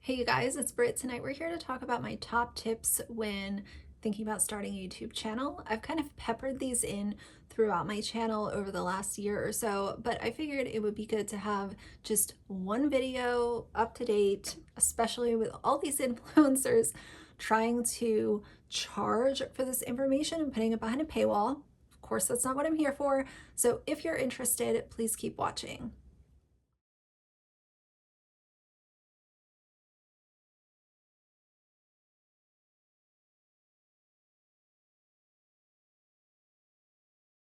Hey you guys, it's Britt. Tonight we're here to talk about my top tips when thinking about starting a YouTube channel. I've kind of peppered these in throughout my channel over the last year or so, but I figured it would be good to have just one video up to date, especially with all these influencers trying to charge for this information and putting it behind a paywall. Of course, that's not what I'm here for. So if you're interested, please keep watching.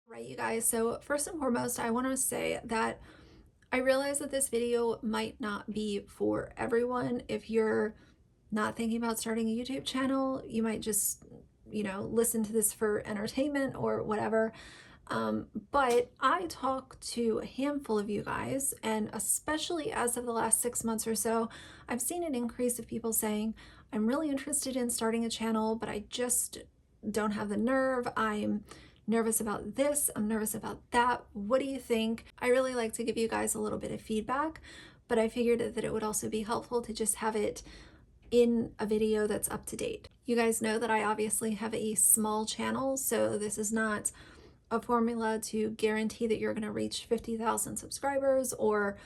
Right, you guys. So first and foremost, I want to say that I realize that this video might not be for everyone. If you're not thinking about starting a YouTube channel, you might just, listen to this for entertainment or whatever. But I talk to a handful of you guys, and especially as of the last 6 months or so, I've seen an increase of people saying, I'm really interested in starting a channel, but I just don't have the nerve. I'm nervous about this. I'm nervous about that. What do you think? I really like to give you guys a little bit of feedback, but I figured that it would also be helpful to just have it in a video that's up to date. You guys know that I obviously have a small channel, so this is not a formula to guarantee that you're going to reach 50,000 subscribers or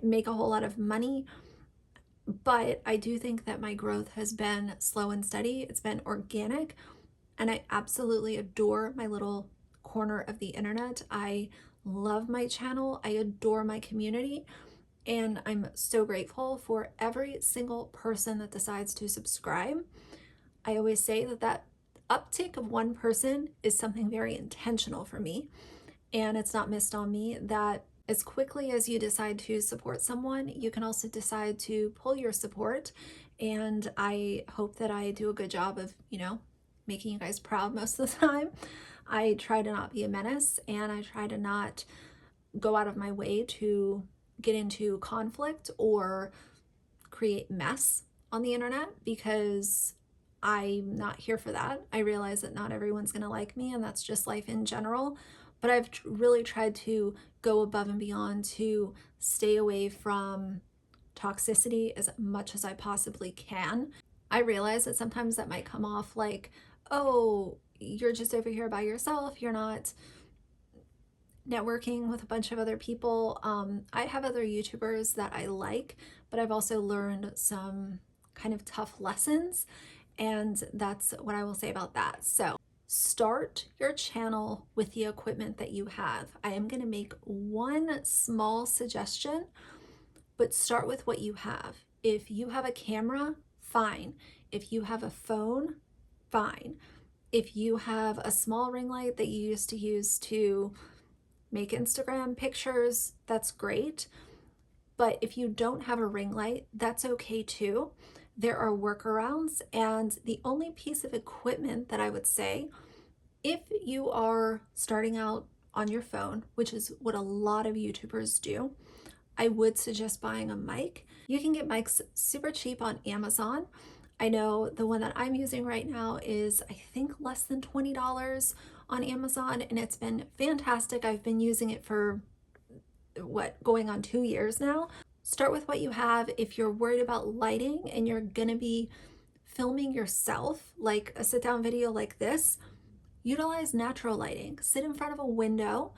make a whole lot of money. But I do think that my growth has been slow and steady. It's been organic, and I absolutely adore my little corner of the internet. I love my channel. I adore my community. And I'm so grateful for every single person that decides to subscribe. I always say that uptick of one person is something very intentional for me. And it's not missed on me that as quickly as you decide to support someone, you can also decide to pull your support. And I hope that I do a good job of, making you guys proud most of the time. I try to not be a menace, and I try to not go out of my way to get into conflict or create mess on the internet, because I'm not here for that. I realize that not everyone's going to like me, and that's just life in general. But I've really tried to go above and beyond to stay away from toxicity as much as I possibly can. I realize that sometimes that might come off like, oh, you're just over here by yourself. You're not networking with a bunch of other people. I have other YouTubers that I like, but I've also learned some kind of tough lessons, and that's what I will say about that. So start your channel with the equipment that you have. I am going to make one small suggestion, but start with what you have. If you have a camera, fine. If you have a phone, fine. If you have a small ring light that you used to use to make Instagram pictures, that's great. But if you don't have a ring light, that's okay too. There are workarounds, and the only piece of equipment that I would say, if you are starting out on your phone, which is what a lot of YouTubers do, I would suggest buying a mic. You can get mics super cheap on Amazon. I know the one that I'm using right now is, I think, less than $20 on Amazon, and it's been fantastic. I've been using it for going on 2 years now. Start with what you have. If you're worried about lighting and you're gonna be filming yourself, like a sit-down video like this, utilize natural lighting. Sit in front of a window,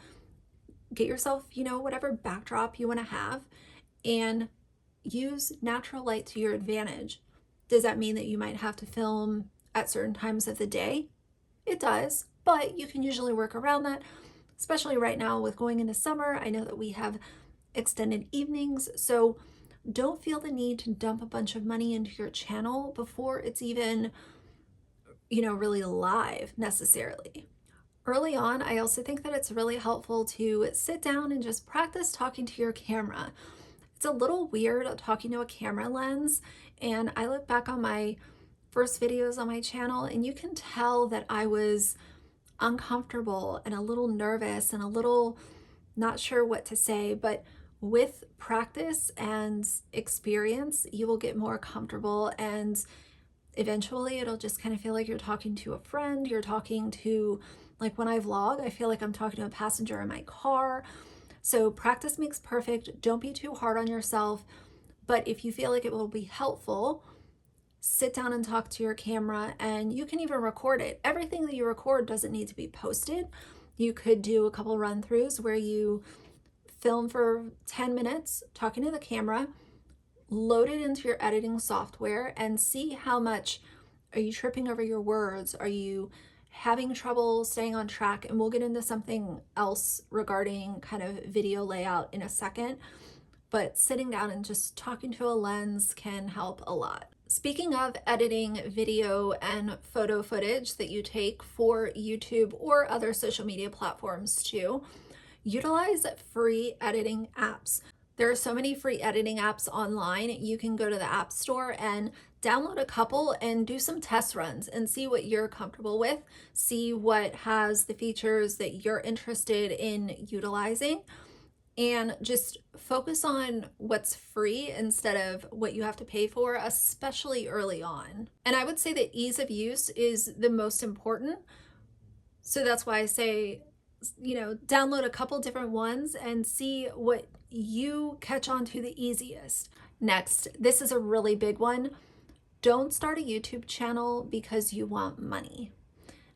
get yourself, whatever backdrop you want to have, and use natural light to your advantage. Does that mean that you might have to film at certain times of the day? It does, but you can usually work around that, especially right now with going into summer. I know that we have extended evenings, so don't feel the need to dump a bunch of money into your channel before it's even, really live necessarily. Early on, I also think that it's really helpful to sit down and just practice talking to your camera. It's a little weird talking to a camera lens, and I look back on my first videos on my channel, and you can tell that I was uncomfortable and a little nervous and a little not sure what to say. But with practice and experience, you will get more comfortable, and eventually it'll just kind of feel like you're talking to a friend. You're talking to, like when I vlog, I feel like I'm talking to a passenger in my car. So practice makes perfect. Don't be too hard on yourself, But if you feel like it will be helpful, sit down and talk to your camera, and you can even record it. Everything that you record doesn't need to be posted. You could do a couple run throughs where you film for 10 minutes talking to the camera, load it into your editing software, and see how much are you tripping over your words? Are you having trouble staying on track? And we'll get into something else regarding kind of video layout in a second. But sitting down and just talking to a lens can help a lot. Speaking of editing video and photo footage that you take for YouTube or other social media platforms too, utilize free editing apps. There are so many free editing apps online. You can go to the App Store and download a couple and do some test runs and see what you're comfortable with, see what has the features that you're interested in utilizing, and just focus on what's free instead of what you have to pay for, especially early on. And I would say that ease of use is the most important. So that's why I say, download a couple different ones and see what you catch on to the easiest. Next, this is a really big one. Don't start a YouTube channel because you want money.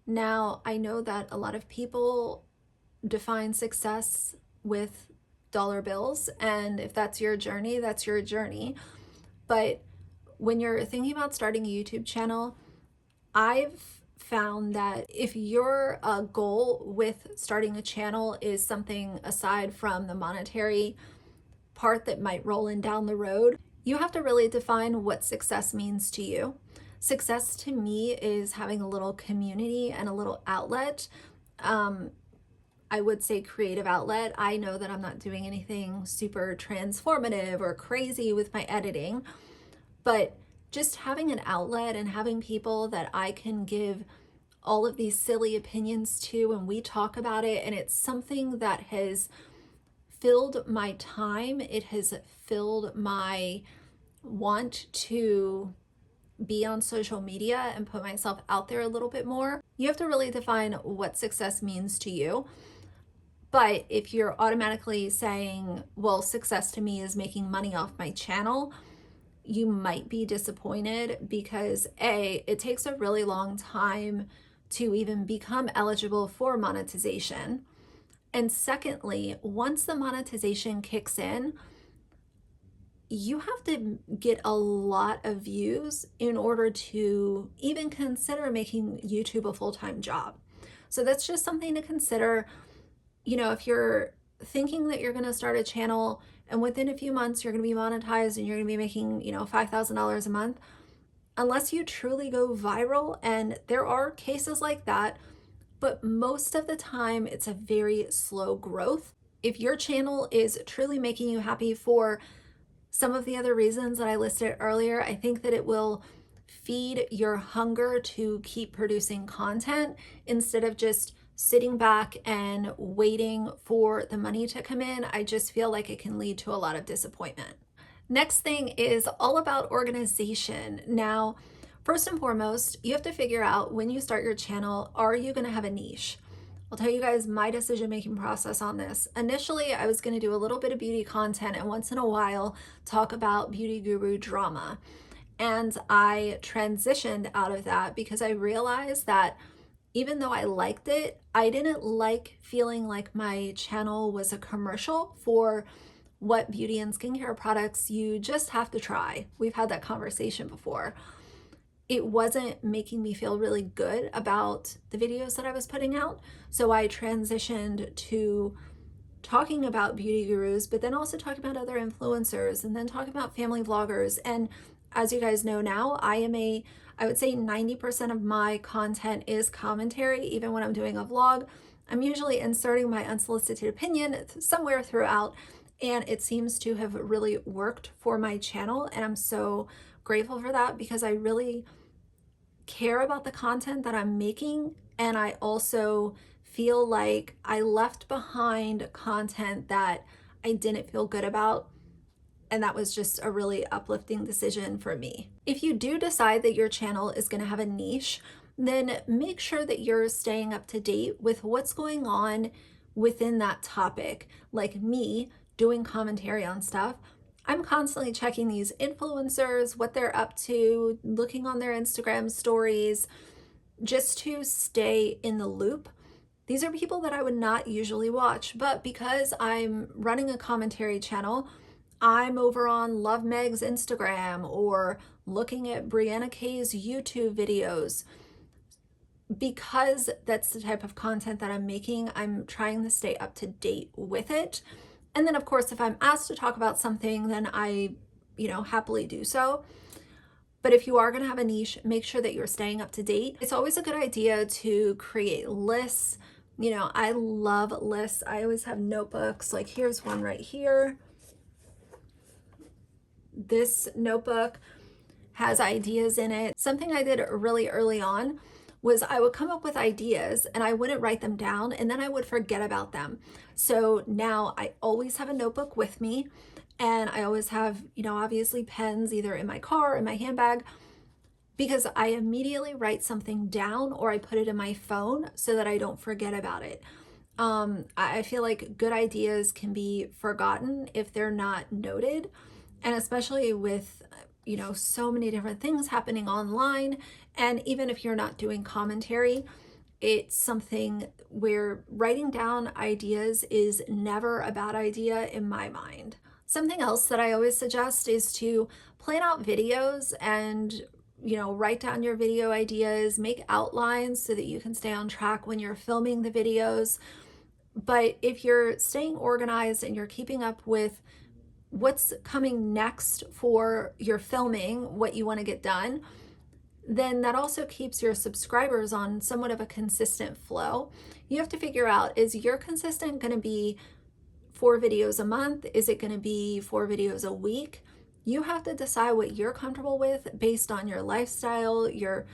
Now, I know that a lot of people define success with dollar bills, and if that's your journey, that's your journey. But when you're thinking about starting a YouTube channel, I've found that if your goal with starting a channel is something aside from the monetary part that might roll in down the road, you have to really define what success means to you. Success to me is having a little community and a little outlet. I would say creative outlet. I know that I'm not doing anything super transformative or crazy with my editing, but just having an outlet and having people that I can give all of these silly opinions to, and we talk about it, and it's something that has filled my time. It has filled my want to be on social media and put myself out there a little bit more. You have to really define what success means to you. But if you're automatically saying, well, success to me is making money off my channel, you might be disappointed because A, it takes a really long time to even become eligible for monetization. And secondly, once the monetization kicks in, you have to get a lot of views in order to even consider making YouTube a full-time job. So that's just something to consider. If you're thinking that you're going to start a channel and within a few months you're going to be monetized and you're going to be making, $5,000 a month, unless you truly go viral, and there are cases like that, but most of the time it's a very slow growth. If your channel is truly making you happy for some of the other reasons that I listed earlier, I think that it will feed your hunger to keep producing content instead of just sitting back and waiting for the money to come in. I just feel like it can lead to a lot of disappointment. Next thing is all about organization. Now, first and foremost, you have to figure out when you start your channel, are you going to have a niche? I'll tell you guys my decision-making process on this. Initially, I was going to do a little bit of beauty content and once in a while talk about beauty guru drama. And I transitioned out of that because I realized that even though I liked it, I didn't like feeling like my channel was a commercial for what beauty and skincare products you just have to try. We've had that conversation before. It wasn't making me feel really good about the videos that I was putting out. So I transitioned to talking about beauty gurus, but then also talking about other influencers and then talking about family vloggers. And as you guys know now, I would say 90% of my content is commentary. Even when I'm doing a vlog, I'm usually inserting my unsolicited opinion somewhere throughout, and it seems to have really worked for my channel. And I'm so grateful for that because I really care about the content that I'm making. And I also feel like I left behind content that I didn't feel good about. And that was just a really uplifting decision for me. If you do decide that your channel is going to have a niche, then make sure that you're staying up to date with what's going on within that topic. Like me doing commentary on stuff, I'm constantly checking these influencers, what they're up to, looking on their Instagram stories, just to stay in the loop. These are people that I would not usually watch, but because I'm running a commentary channel, I'm over on Love Meg's Instagram or looking at Brianna Kay's YouTube videos. Because that's the type of content that I'm making, I'm trying to stay up to date with it. And then, of course, if I'm asked to talk about something, then I, happily do so. But if you are going to have a niche, make sure that you're staying up to date. It's always a good idea to create lists. I love lists. I always have notebooks. Like here's one right here. This notebook has ideas in it. Something I did really early on was I would come up with ideas and I wouldn't write them down and then I would forget about them. So now I always have a notebook with me and I always have, obviously pens either in my car, in my handbag, because I immediately write something down or I put it in my phone so that I don't forget about it. I feel like good ideas can be forgotten if they're not noted. And especially with, so many different things happening online. And even if you're not doing commentary, it's something where writing down ideas is never a bad idea in my mind. Something else that I always suggest is to plan out videos and write down your video ideas, make outlines so that you can stay on track when you're filming the videos. But if you're staying organized and you're keeping up with what's coming next for your filming, what you want to get done, then that also keeps your subscribers on somewhat of a consistent flow. You have to figure out, is your consistent going to be 4 videos a month? Is it going to be 4 videos a week? You have to decide what you're comfortable with based on your lifestyle, your,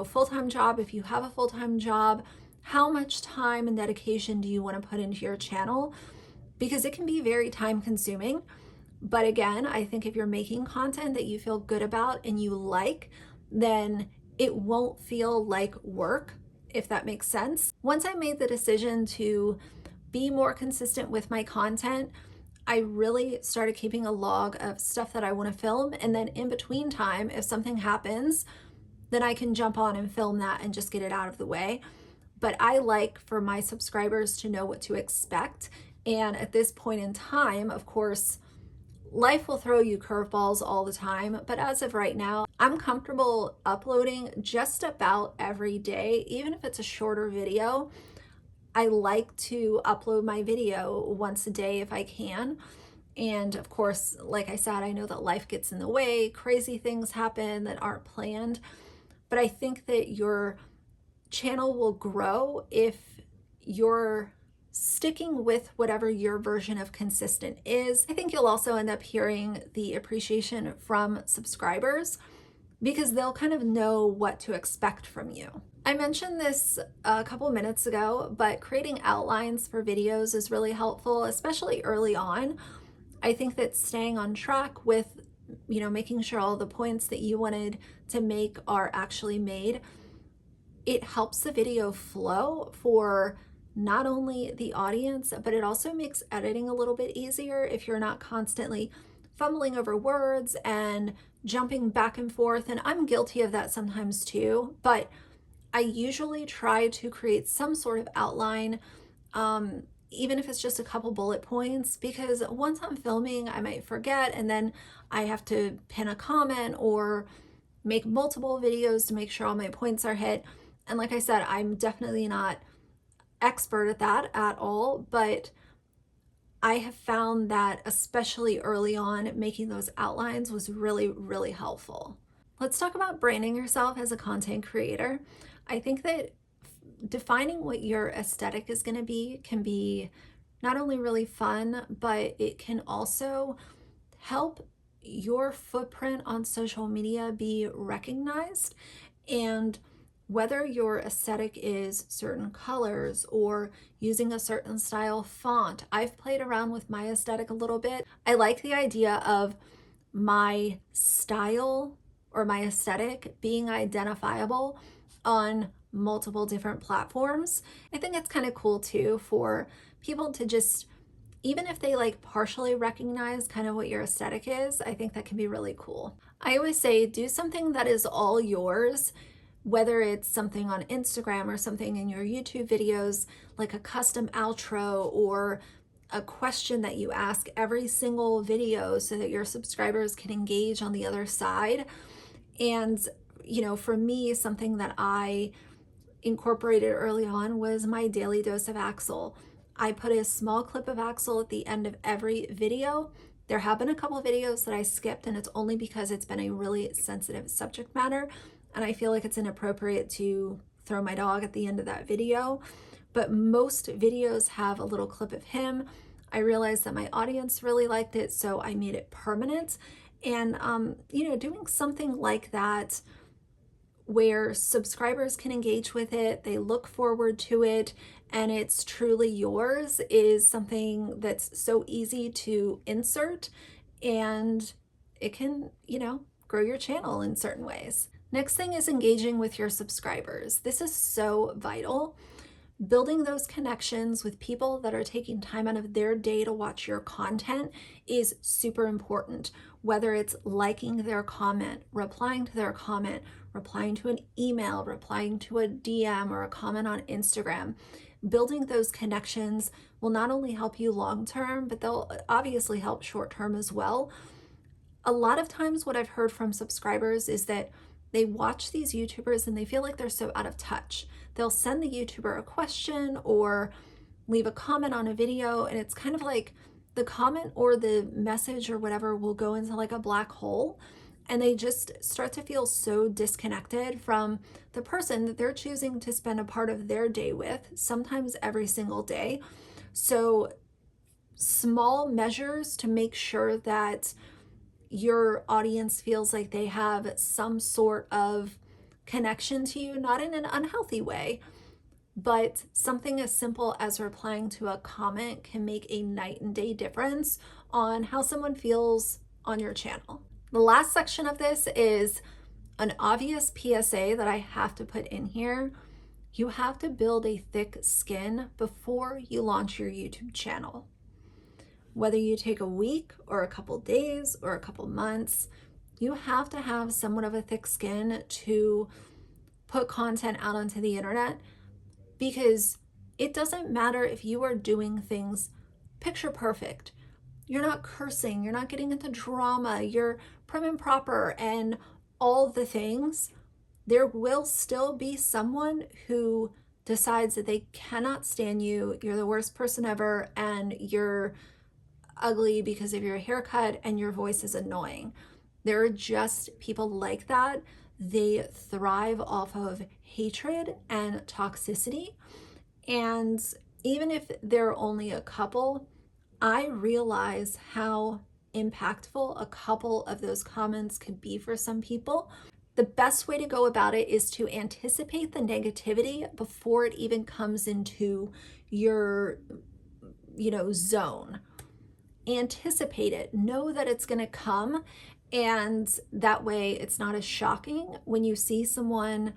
full-time job. If you have a full-time job, how much time and dedication do you want to put into your channel? Because it can be very time consuming. But again, I think if you're making content that you feel good about and you like, then it won't feel like work, if that makes sense. Once I made the decision to be more consistent with my content, I really started keeping a log of stuff that I want to film. And then in between time, if something happens, then I can jump on and film that and just get it out of the way. But I like for my subscribers to know what to expect. And at this point in time, of course, life will throw you curveballs all the time. But as of right now, I'm comfortable uploading just about every day, even if it's a shorter video. I like to upload my video once a day if I can. And of course, like I said, I know that life gets in the way, crazy things happen that aren't planned. But I think that your channel will grow if you're sticking with whatever your version of consistent is. I think you'll also end up hearing the appreciation from subscribers because they'll kind of know what to expect from you. I mentioned this a couple minutes ago, but creating outlines for videos is really helpful, especially early on. I think that staying on track with, making sure all the points that you wanted to make are actually made, it helps the video flow for not only the audience, but it also makes editing a little bit easier if you're not constantly fumbling over words and jumping back and forth. And I'm guilty of that sometimes too, but I usually try to create some sort of outline, even if it's just a couple bullet points, because once I'm filming, I might forget, and then I have to pin a comment or make multiple videos to make sure all my points are hit. And like I said, I'm definitely not expert at that at all, but I have found that especially early on, making those outlines was really, really helpful. Let's talk about branding yourself as a content creator. I think that defining what your aesthetic is going to be can be not only really fun, but it can also help your footprint on social media be recognized. And whether your aesthetic is certain colors or using a certain style font, I've played around with my aesthetic a little bit. I like the idea of my style or my aesthetic being identifiable on multiple different platforms. I think it's kind of cool too for people to just even if they like partially recognize kind of what your aesthetic is, I think that can be really cool. I always say do something that is all yours, whether it's something on Instagram or something in your YouTube videos, like a custom outro or a question that you ask every single video so that your subscribers can engage on the other side. And, you know, for me, something that I incorporated early on was my daily dose of Axel. I put a small clip of Axel at the end of every video. There have been a couple of videos that I skipped, and it's only because it's been a really sensitive subject matter, and I feel like it's inappropriate to throw my dog at the end of that video. But most videos have a little clip of him. I realized that my audience really liked it, so I made it permanent. And, you know, doing something like that where subscribers can engage with it, they look forward to it, and it's truly yours is something that's so easy to insert, and it can, you know, grow your channel in certain ways. Next thing is engaging with your subscribers. This is so vital. Building those connections with people that are taking time out of their day to watch your content is super important. Whether it's liking their comment, replying to their comment, replying to an email, replying to a DM or a comment on Instagram, building those connections will not only help you long term, but they'll obviously help short term as well. A lot of times what I've heard from subscribers is that they watch these YouTubers and they feel like they're so out of touch. They'll send the YouTuber a question or leave a comment on a video, and it's kind of like the comment or the message or whatever will go into like a black hole, and they just start to feel so disconnected from the person that they're choosing to spend a part of their day with, sometimes every single day. So small measures to make sure that your audience feels like they have some sort of connection to you, not in an unhealthy way, but something as simple as replying to a comment can make a night and day difference on how someone feels on your channel. The last section of this is an obvious PSA that I have to put in here. You have to build a thick skin before you launch your YouTube channel. Whether you take a week or a couple days or a couple months, you have to have somewhat of a thick skin to put content out onto the internet, because it doesn't matter if you are doing things picture perfect. You're not cursing, you're not getting into drama, you're prim and proper and all the things. There will still be someone who decides that they cannot stand you, you're the worst person ever, and you're ugly because of your haircut and your voice is annoying. There are just people like that. They thrive off of hatred and toxicity. And even if they're only a couple, I realize how impactful a couple of those comments could be for some people. The best way to go about it is to anticipate the negativity before it even comes into your, zone. Anticipate it, know that it's going to come, and that way it's not as shocking when you see someone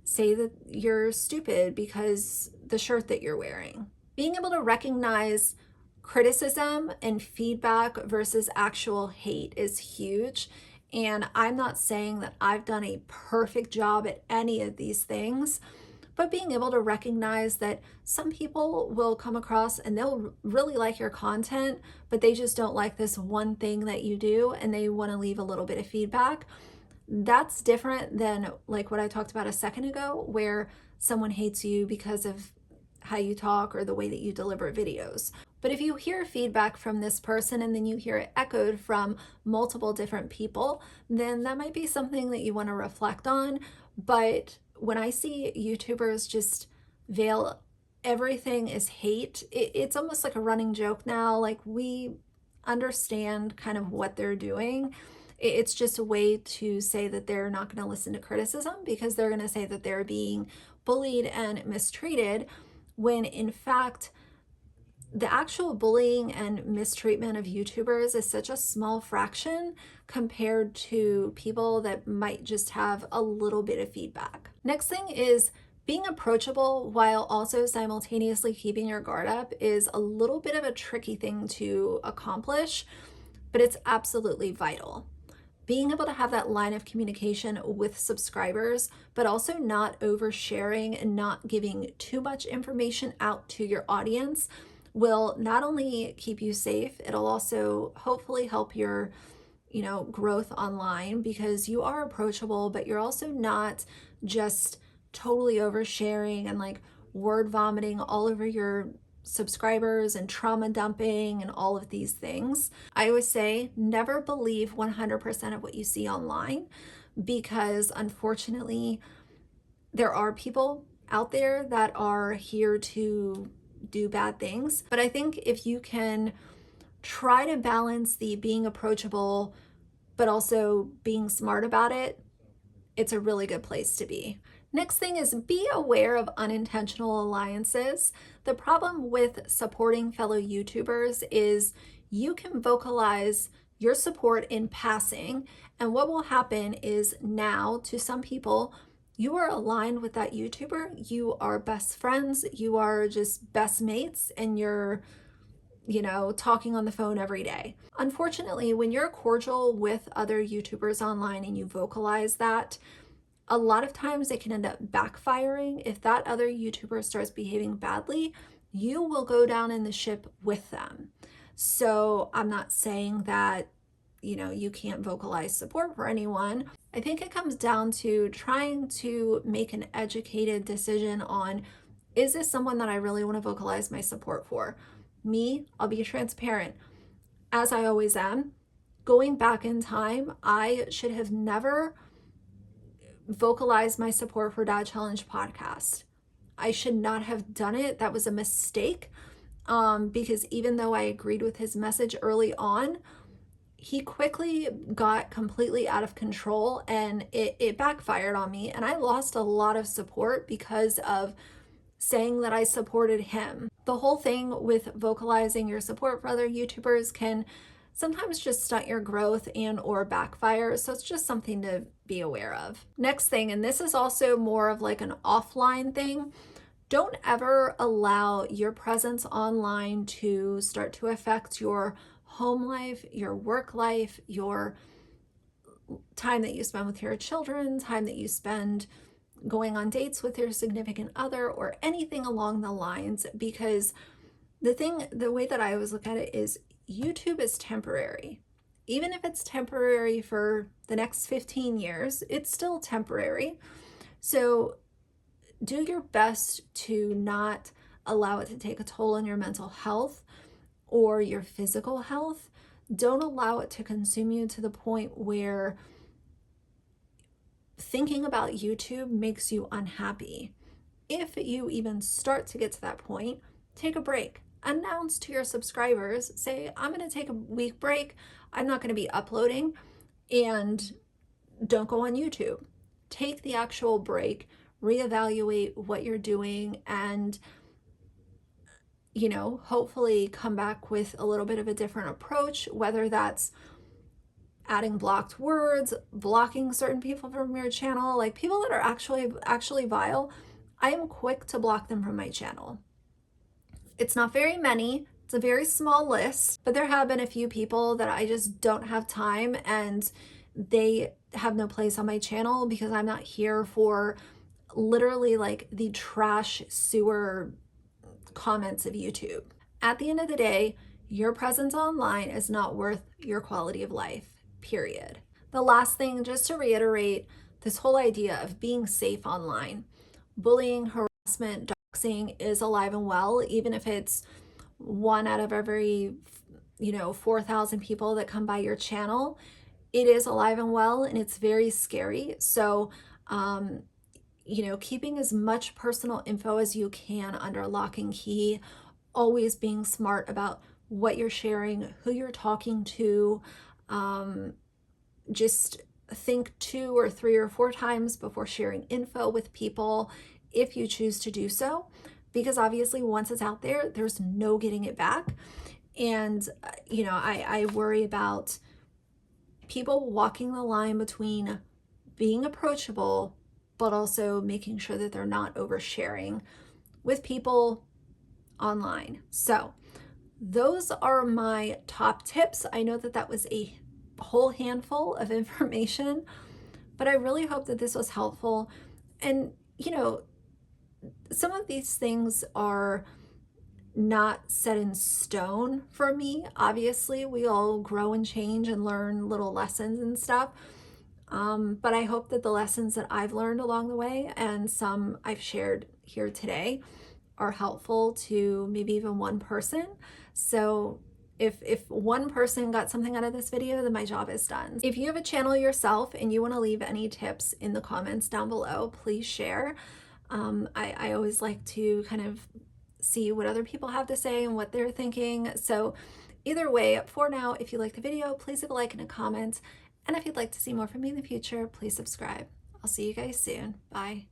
say that you're stupid because the shirt that you're wearing. Being able to recognize criticism and feedback versus actual hate is huge, and I'm not saying that I've done a perfect job at any of these things, but being able to recognize that some people will come across and they'll really like your content, but they just don't like this one thing that you do and they want to leave a little bit of feedback. That's different than like what I talked about a second ago, where someone hates you because of how you talk or the way that you deliver videos. But if you hear feedback from this person and then you hear it echoed from multiple different people, then that might be something that you want to reflect on. But when I see YouTubers just veil everything as hate, it's almost like a running joke now. Like, we understand kind of what they're doing. It's just a way to say that they're not going to listen to criticism because they're going to say that they're being bullied and mistreated, when in fact, the actual bullying and mistreatment of YouTubers is such a small fraction compared to people that might just have a little bit of feedback. Next thing is Being approachable while also simultaneously keeping your guard up is a little bit of a tricky thing to accomplish, but it's absolutely vital. Being able to have that line of communication with subscribers, but also not oversharing and not giving too much information out to your audience will not only keep you safe, it'll also hopefully help your growth online, because you are approachable, but you're also not just totally oversharing and like word vomiting all over your subscribers and trauma dumping and all of these things. I always say never believe 100% of what you see online, because unfortunately there are people out there that are here to do bad things. But I think if you can try to balance the being approachable but also being smart about it, it's a really good place to be. Next thing is be aware of unintentional alliances. The problem with supporting fellow YouTubers is you can vocalize your support in passing, and what will happen is now to some people, you are aligned with that YouTuber, you are best friends, you are just best mates, and you're talking on the phone every day. Unfortunately, when you're cordial with other YouTubers online and you vocalize that, a lot of times it can end up backfiring. If that other YouTuber starts behaving badly, you will go down in the ship with them. So I'm not saying that, you can't vocalize support for anyone. I think it comes down to trying to make an educated decision on, is this someone that I really want to vocalize my support for? Me, I'll be transparent, as I always am. Going back in time, I should have never vocalized my support for Dad Challenge podcast. I should not have done it. That was a mistake, because even though I agreed with his message early on, he quickly got completely out of control and it backfired on me. And I lost a lot of support because of saying that I supported him. The whole thing with vocalizing your support for other YouTubers can sometimes just stunt your growth and or backfire. So it's just something to be aware of. Next thing, and this is also more of like an offline thing, don't ever allow your presence online to start to affect your home life, your work life, your time that you spend with your children, time that you spend going on dates with your significant other, or anything along the lines. Because the way that I always look at it is YouTube is temporary. Even if it's temporary for the next 15 years, it's still temporary. So do your best to not allow it to take a toll on your mental health or your physical health. Don't allow it to consume you to the point where thinking about YouTube makes you unhappy. If you even start to get to that point, take a break. Announce to your subscribers, say, I'm going to take a week break. I'm not going to be uploading, and don't go on YouTube. Take the actual break, reevaluate what you're doing, and hopefully come back with a little bit of a different approach, whether that's adding blocked words, blocking certain people from your channel, like people that are actually vile. I am quick to block them from my channel. It's not very many, it's a very small list, but there have been a few people that I just don't have time, and they have no place on my channel because I'm not here for literally like the trash sewer comments of YouTube. At the end of the day, your presence online is not worth your quality of life, period. The last thing, just to reiterate, this whole idea of being safe online. Bullying, harassment, doxing is alive and well, even if it's 1 out of every 4,000 people that come by your channel. It is alive and well, and it's very scary. So keeping as much personal info as you can under lock and key, always being smart about what you're sharing, who you're talking to. Just think 2 or 3 or 4 times before sharing info with people, if you choose to do so, because obviously once it's out there, there's no getting it back. And I worry about people walking the line between being approachable but also making sure that they're not oversharing with people online. So those are my top tips. I know that that was a whole handful of information, but I really hope that this was helpful. And, you know, some of these things are not set in stone for me. Obviously, we all grow and change and learn little lessons and stuff. But I hope that the lessons that I've learned along the way and some I've shared here today are helpful to maybe even one person. So if one person got something out of this video, then my job is done. If you have a channel yourself and you want to leave any tips in the comments down below, please share. I always like to kind of see what other people have to say and what they're thinking. So either way, for now, if you like the video, please leave a like and a comment. And if you'd like to see more from me in the future, please subscribe. I'll see you guys soon. Bye.